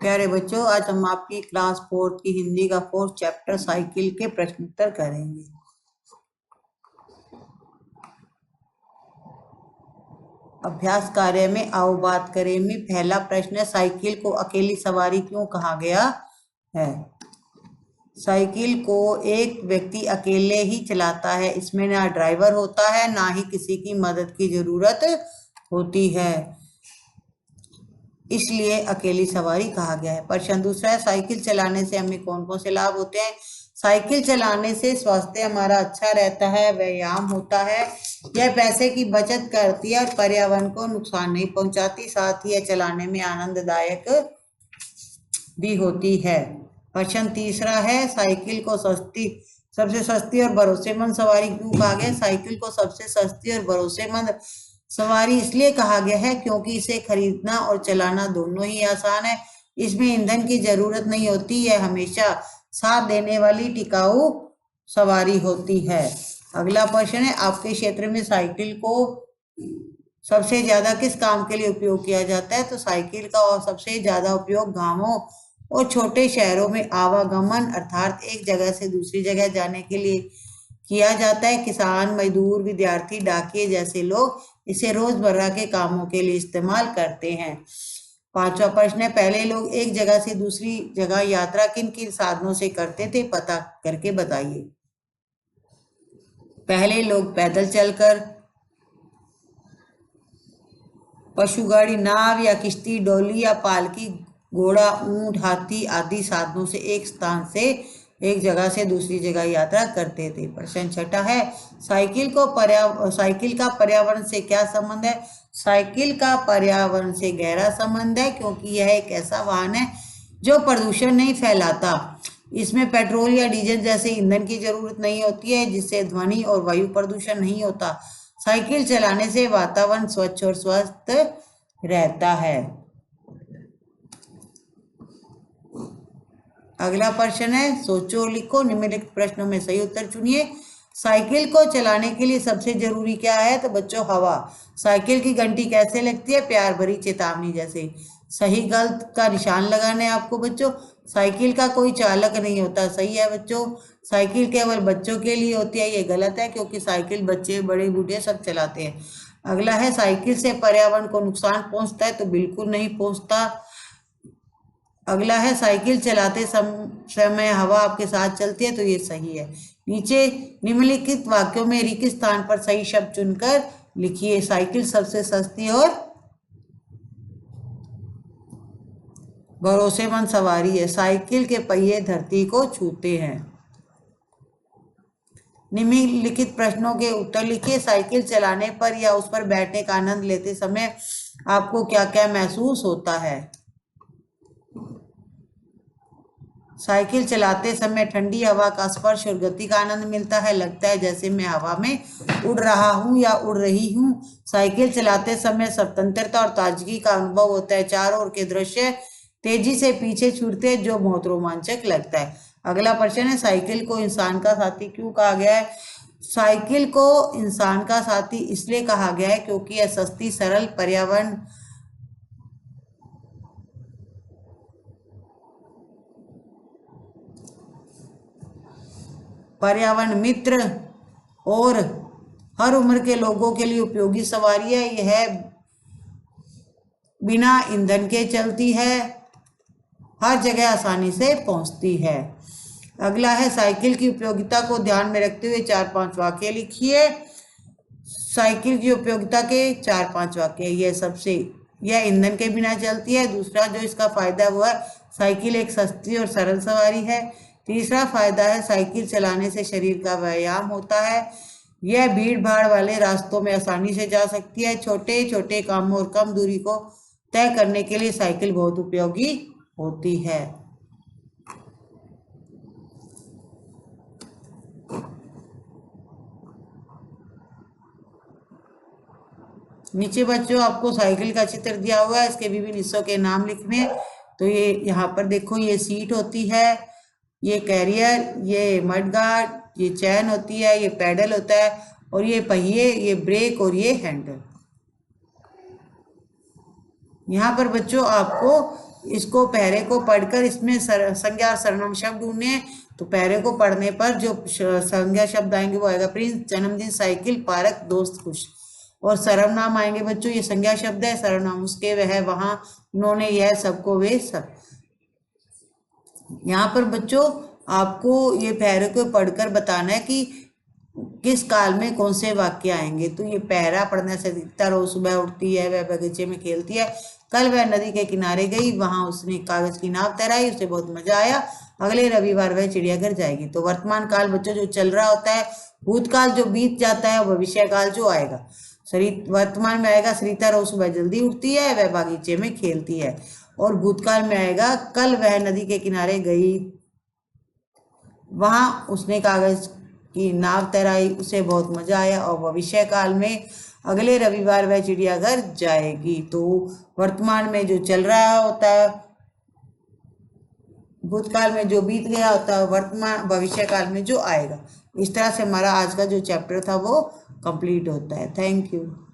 प्यारे बच्चों, आज हम आपकी क्लास 4 की हिंदी का 4th चैप्टर साइकिल के प्रश्न उत्तर करेंगे। अभ्यास कार्य में आओ बात करें में पहला प्रश्न है, साइकिल को अकेली सवारी क्यों कहा गया है? साइकिल को एक व्यक्ति अकेले ही चलाता है। इसमें ना ड्राइवर होता है, ना ही किसी की मदद की जरूरत होती है, इसलिए अकेली सवारी कहा गया है। प्रश्न दूसरा है, साइकिल चलाने से हमें कौन कौन से लाभ होते हैं? साइकिल चलाने से स्वास्थ्य हमारा अच्छा रहता है, व्यायाम होता है, यह पैसे की बचत करती है और पर्यावरण को नुकसान नहीं पहुंचाती, साथ ही यह चलाने में आनंददायक भी होती है। प्रश्न तीसरा है, साइकिल को सबसे सस्ती और भरोसेमंद सवारी क्यों कहा गया? साइकिल को सबसे सस्ती और भरोसेमंद सवारी इसलिए कहा गया है क्योंकि इसे खरीदना और चलाना दोनों ही आसान है। इसमें ईंधन की जरूरत नहीं होती, यह हमेशा साथ देने वाली टिकाऊ सवारी होती है। अगला प्रश्न है, आपके क्षेत्र में साइकिल को सबसे ज्यादा किस काम के लिए उपयोग किया जाता है? तो साइकिल का सबसे ज्यादा उपयोग गांवों और छोटे शहरों में आवागमन अर्थात एक जगह से दूसरी जगह जाने के लिए किया जाता है। किसान, मजदूर, विद्यार्थी, डाकिये जैसे लोग इसे रोजमर्रा के कामों के लिए इस्तेमाल करते हैं। पांचवा प्रश्न है, पहले लोग एक जगह से दूसरी जगह यात्रा किन किन साधनों से करते थे? पता करके बताइए। पहले लोग पैदल चलकर, पशु गाड़ी, नाव या किश्ती, डोली या पालकी, घोड़ा, ऊंट, हाथी आदि साधनों से एक स्थान से एक जगह से दूसरी जगह यात्रा करते थे। प्रश्न छठा है, साइकिल का पर्यावरण से क्या संबंध है? साइकिल का पर्यावरण से गहरा संबंध है क्योंकि यह एक ऐसा वाहन है जो प्रदूषण नहीं फैलाता। इसमें पेट्रोल या डीजल जैसे ईंधन की जरूरत नहीं होती है, जिससे ध्वनि और वायु प्रदूषण नहीं होता। साइकिल चलाने से वातावरण स्वच्छ और स्वस्थ रहता है। अगला प्रश्न है, सोचो और लिखो, निम्नलिखित प्रश्नों में सही उत्तर चुनिए। साइकिल को चलाने के लिए सबसे जरूरी क्या है? तो बच्चों, हवा। साइकिल की घंटी कैसे लगती है? प्यार भरी चेतावनी जैसे। सही गलत का निशान लगाना है आपको बच्चों। साइकिल का कोई चालक नहीं होता, सही है बच्चों। साइकिल केवल बच्चों के लिए होती है, ये गलत है क्योंकि साइकिल बच्चे, बड़े, बूढ़े सब चलाते हैं। अगला है, साइकिल से पर्यावरण को नुकसान पहुंचता है? तो बिल्कुल नहीं पहुंचता। अगला है, साइकिल चलाते समय हवा आपके साथ चलती है? तो ये सही है। नीचे निम्नलिखित वाक्यों में रिक्त स्थान पर सही शब्द चुनकर लिखिए। साइकिल सबसे सस्ती और भरोसेमंद सवारी है। साइकिल के पहिए धरती को छूते हैं। निम्नलिखित प्रश्नों के उत्तर लिखिए। साइकिल चलाने पर या उस पर बैठने का आनंद लेते समय आपको क्या क्या महसूस होता है? साइकिल चलाते समय ठंडी हवा का स्पर्श और गति का आनंद मिलता है, लगता है जैसे मैं हवा में उड़ रहा हूं या उड़ रही हूं। साइकिल चलाते समय स्वतंत्रता और ताजगी का अनुभव होता है, चारों ओर के दृश्य तेजी से पीछे छूटते हैं जो बहुत रोमांचक लगता है। अगला प्रश्न है, साइकिल को इंसान का साथी क्यों कहा गया है? साइकिल को इंसान का साथी इसलिए कहा गया है क्योंकि यह सस्ती, सरल, पर्यावरण मित्र और हर उम्र के लोगों के लिए उपयोगी सवारी है। यह बिना ईंधन के चलती है, हर जगह आसानी से पहुंचती है। अगला है, साइकिल की उपयोगिता को ध्यान में रखते हुए 4-5 वाक्य लिखिए। साइकिल की उपयोगिता के 4-5 वाक्य। यह ईंधन के बिना चलती है। दूसरा जो इसका फायदा हुआ, साइकिल एक सस्ती और सरल सवारी है। तीसरा फायदा है, साइकिल चलाने से शरीर का व्यायाम होता है। यह भीड़ भाड़ वाले रास्तों में आसानी से जा सकती है। छोटे छोटे कामों और कम दूरी को तय करने के लिए साइकिल बहुत उपयोगी होती है। नीचे बच्चों आपको साइकिल का चित्र दिया हुआ है, इसके विभिन्न हिस्सों के नाम लिखने। तो ये यहाँ पर देखो, ये सीट होती है, ये कैरियर, ये मडगार्ड, ये चैन होती है, ये पैडल होता है, और ये पहिए, ये ब्रेक और ये हैंडल। यहाँ पर बच्चों आपको इसको पहरे को पढ़कर इसमें संज्ञा और सर्वनाम शब्द ढूंढने हैं। तो पहरे को पढ़ने पर जो संज्ञा शब्द आएंगे वो आएगा प्रिंस, जन्मदिन, साइकिल, पार्क, दोस्त, खुश। और सर्वनाम आएंगे बच्चों, ये संज्ञा शब्द है, सर्वनाम उसके, वह, वहां, उन्होंने, यह, सबको, वे, सब। यहाँ पर बच्चों आपको ये पहरे को पढ़कर बताना है कि किस काल में कौन से वाक्य आएंगे। तो ये पहरा पढ़ने से दिखता, रोज सुबह उठती है, वह बगीचे में खेलती है, कल वह नदी के किनारे गई, वहां उसने कागज की नाव तैराई, उसे बहुत मजा आया, अगले रविवार वह चिड़ियाघर जाएगी। तो वर्तमान काल बच्चों जो चल रहा होता है, भूतकाल जो बीत जाता है, भविष्य काल जो आएगा। वर्तमान में आएगा सरिता रोज सुबह जल्दी उठती है, वह बागीचे में खेलती है। और भूतकाल में आएगा कल वह नदी के किनारे गई, वहां उसने कागज की नाव तैराई, उसे बहुत मजा आया। और भविष्य काल में अगले रविवार वह चिड़ियाघर जाएगी। तो वर्तमान में जो चल रहा होता है, भूतकाल में जो बीत गया होता है, वर्तमान भविष्य काल में जो आएगा। इस तरह से हमारा आज का जो चैप्टर था वो कंप्लीट होता है। Thank you.